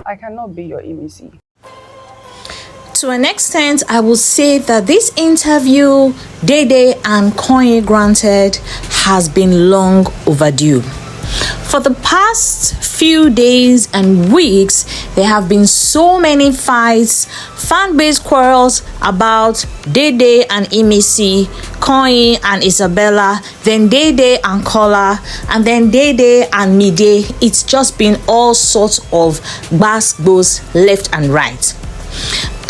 I cannot be your Imisi. To an extent, I will say that this interview Dede and Koyin granted has been long overdue. For the past few days and weeks, there have been so many fights, fan-based quarrels about Dede and Imisi, Koyin and Isabella, then Dede and Kola, and then Dede and Mide. It's just been all sorts of gbas left and right.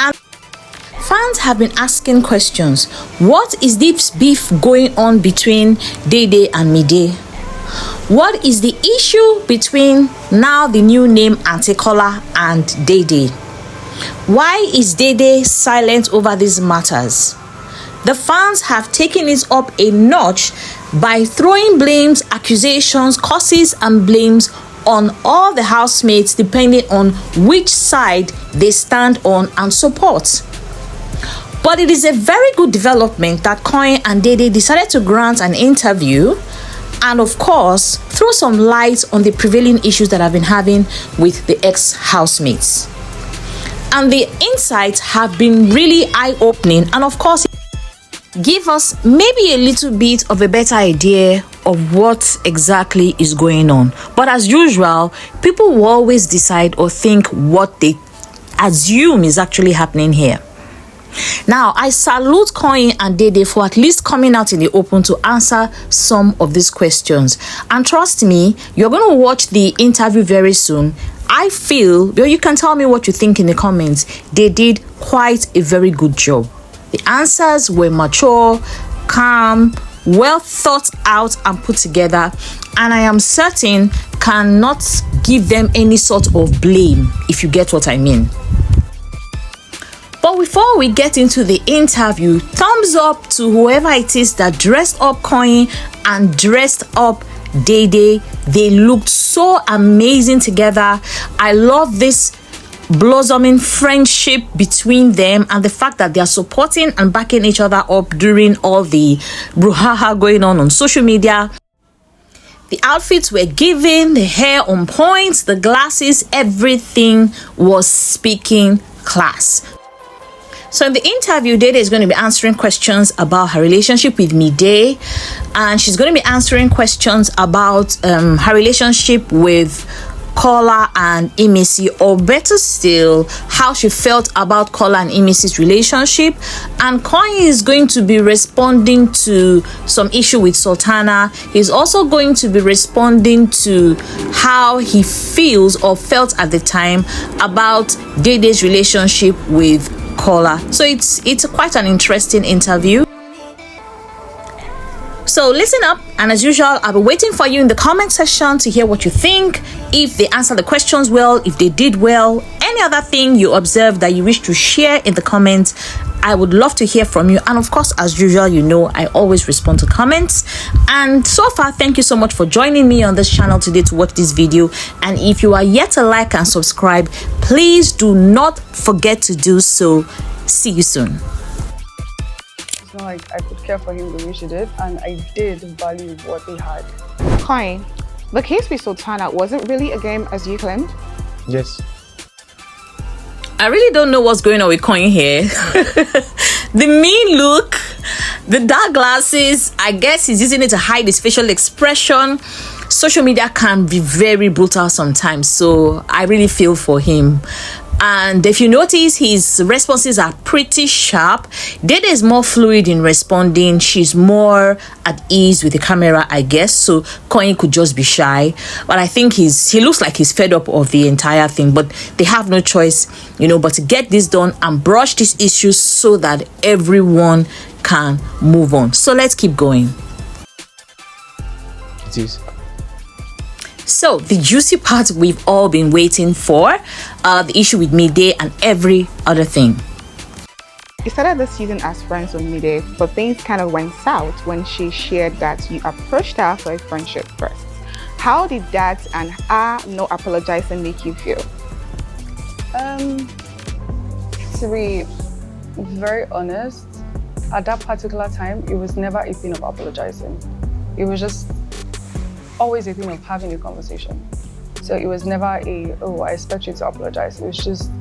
And fans have been asking questions. What is this beef going on between Dede and Mide? What is the issue between now the new name Auntie Kola and Dede? Why is Dede silent over these matters? The fans have taken it up a notch by throwing blames, accusations, curses and blames on all the housemates depending on which side they stand on and support. But it is a very good development that Koyin and Dede decided to grant an interview and of course throw some light on the prevailing issues that I've been having with the ex-housemates. And the insights have been really eye-opening and of course give us maybe a little bit of a better idea of what exactly is going on. But as usual, people will always decide or think what they assume is actually happening here. Now, I salute Koyin and Dede for at least coming out in the open to answer some of these questions. And trust me, you're going to watch the interview very soon. I feel, you can tell me what you think in the comments, they did quite a very good job. The answers were mature, calm, well thought out and put together, and I am certain cannot give them any sort of blame, if you get what I mean. But before we get into the interview, thumbs up to whoever it is that dressed up Koyin and dressed up Dede. They looked so amazing together. I love this blossoming friendship between them and the fact that they are supporting and backing each other up during all the brouhaha going on social media. The outfits were given, the hair on point, the glasses, everything was speaking class. So in the interview, Dede is going to be answering questions about her relationship with Mide, and she's going to be answering questions about her relationship with Kola and Imisi, or better still, how she felt about Kola and Imisi's relationship. And Koyin is going to be responding to some issue with Sultana. He's also going to be responding to how he feels or felt at the time about Dede's relationship with Kola. So it's quite an interesting interview. So listen up, and as usual, I'll be waiting for you in the comment section to hear what you think, if they answered the questions well, if they did well, any other thing you observed that you wish to share in the comments. I would love to hear from you, and of course, as usual, you know I always respond to comments. And so far, thank you so much for joining me on this channel today to watch this video. And if you are yet to like and subscribe, please do not forget to do so. See you soon. It's not like I could care for him the way she did, and I did value what they had. Koyin, the case with Sultana wasn't really a game as you claimed? Yes. I really don't know what's going on with Koyin here. The mean look, the dark glasses, I guess he's using it to hide his facial expression. Social media can be very brutal sometimes, so I really feel for him. And if you notice, his responses are pretty sharp. Dede is more fluid in responding. She's more at ease with the camera, I guess. So Koyin could just be shy. But I think he looks like he's fed up of the entire thing. But they have no choice, but to get this done and brush these issues so that everyone can move on. So let's keep going. It is. So the juicy part we've all been waiting for, the issue with Mide and every other thing. You started this season as friends with Mide, but things kind of went south when she shared that you approached her for a friendship first. How did that and her no apologizing make you feel? To be very honest, at that particular time, it was never a thing of apologizing. It was just always a thing of having a conversation. So it was never a, oh, I expect you to apologize. It was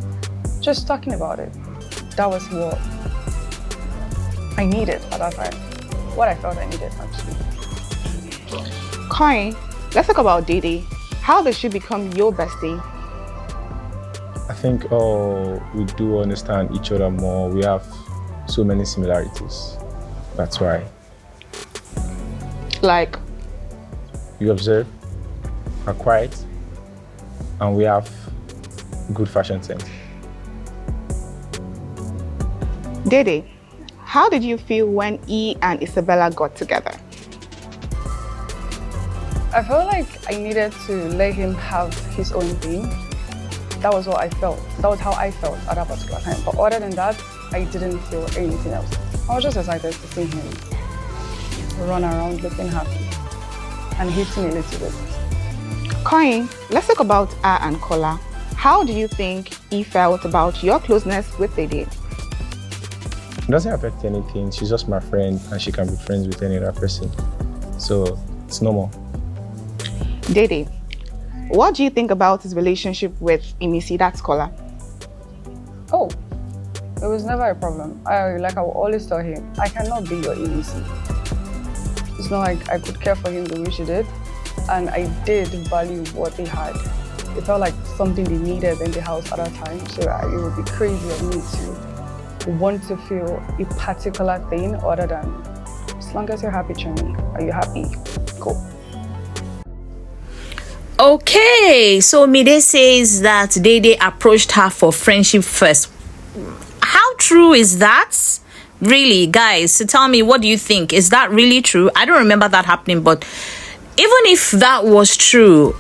just talking about it. That was what I needed at that time. What I felt I needed, actually. Koyin, let's talk about Dede. How did she become your bestie? I think we do understand each other more. We have so many similarities. That's why. Like? You observe, are quiet, and we have good fashion sense. Dede, how did you feel when E and Isabella got together? I felt like I needed to let him have his own thing. That was what I felt. That was how I felt at that particular time. But other than that, I didn't feel anything else. I was just excited to see him run around looking happy and hitting a little bit. Koyin, let's talk about A and Kola. How do you think E felt about your closeness with Dede? It doesn't affect anything. She's just my friend and she can be friends with any other person. So it's normal. Dede, what do you think about his relationship with Imisi, that's Kola? Oh, it was never a problem. I will always tell him, I cannot be your Imisi. It's not like I could care for him the way she did. And I did value what they had. It felt like something they needed in the house at that time. So it would be crazy of me to want to feel a particular thing other than, as long as you're happy, Chumi, are you happy? Cool. Okay, so Mide says that Dede approached her for friendship first. How true is that? Really, guys, so tell me, what do you think? Is that really true? I don't remember that happening, but even if that was true,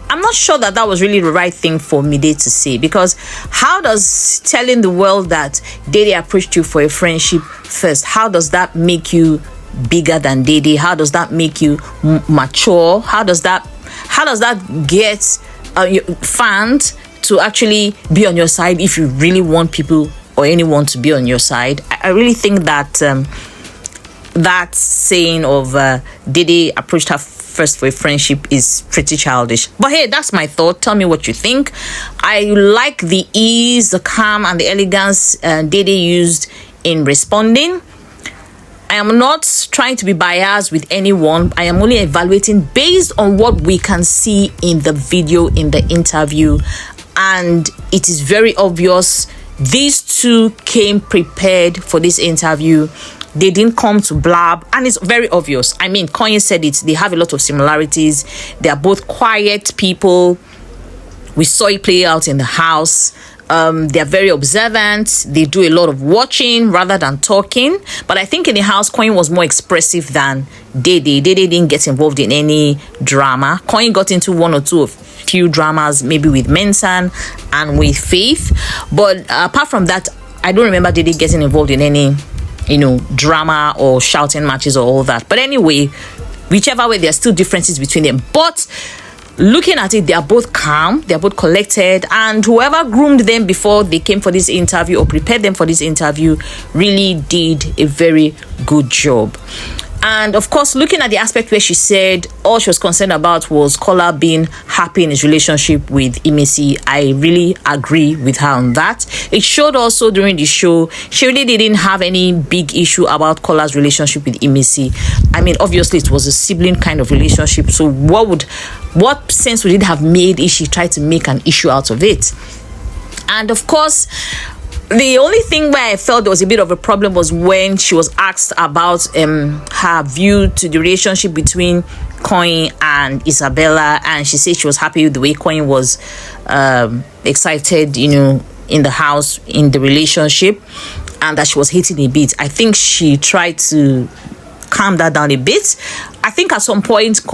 I'm not sure that that was really the right thing for Mide to say, because how does telling the world that Dede approached you for a friendship first, how does that make you bigger than Dede? How does that make you mature? How does that get fans to actually be on your side if you really want people or anyone to be on your side? I really think that that saying of Dede approached her first for a friendship is pretty childish. But hey, that's my thought. Tell me what you think. I like the ease, the calm, and the elegance Dede used in responding. I am not trying to be biased with anyone. I am only evaluating based on what we can see in the video, in the interview. And it is very obvious these two came prepared for this interview. They didn't come to blab, and it's very obvious. I mean, Koyin said it. They have a lot of similarities. They are both quiet people. We saw it play out in the house. They are very observant. They do a lot of watching rather than talking. But I think in the house, Koyin was more expressive than Dede. Dede didn't get involved in any drama. Koyin got into one or two of few dramas, maybe with Mensan and with Faith. But apart from that, I don't remember Dede getting involved in any, drama or shouting matches or all that. But anyway, whichever way, there are still differences between them. But looking at it, they are both calm, they are both collected, and whoever groomed them before they came for this interview or prepared them for this interview really did a very good job. And of course, looking at the aspect where she said all she was concerned about was Kola being happy in his relationship with Imisi, I really agree with her on that. It showed also during the show, she really didn't have any big issue about Kola's relationship with Imisi. I mean, obviously it was a sibling kind of relationship. So what sense would it have made if she tried to make an issue out of it? And of course, the only thing where I felt there was a bit of a problem was when she was asked about her view to the relationship between Koyin and Isabella, and she said she was happy with the way Koyin was excited, in the house, in the relationship, and that she was hating a bit. I think she tried to calm that down a bit. I think at some point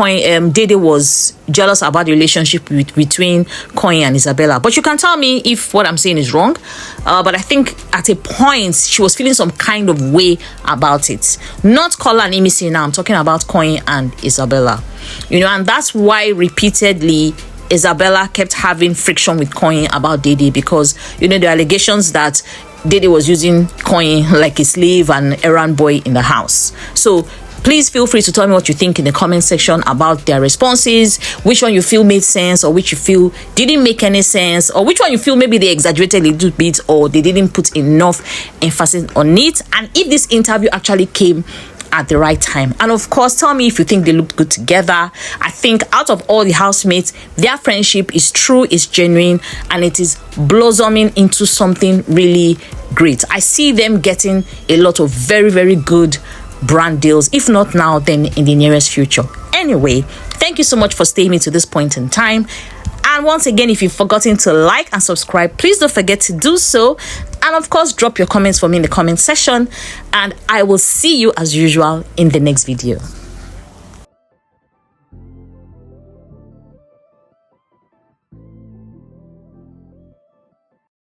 Dede was jealous about the relationship between Koyin and Isabella. But you can tell me if what I'm saying is wrong. But I think at a point she was feeling some kind of way about it. Not Kola and Imisi now. I'm talking about Koyin and Isabella. And that's why repeatedly Isabella kept having friction with Koyin about Dede, because the allegations that Dede was using Koyin like a slave and errand boy in the house. So Please feel free to tell me what you think in the comment section about their responses, which one you feel made sense or which you feel didn't make any sense, or which one you feel maybe they exaggerated a little bit or they didn't put enough emphasis on it, and if this interview actually came at the right time. And of course, tell me if you think they looked good together. I think out of all the housemates, their friendship is true, is genuine, and it is blossoming into something really great. I see them getting a lot of very, very good brand deals, if not now, then in the nearest future. Anyway, thank you so much for staying to this point in time. And once again, if you've forgotten to like and subscribe, please don't forget to do so. And of course, drop your comments for me in the comment section. And I will see you as usual in the next video.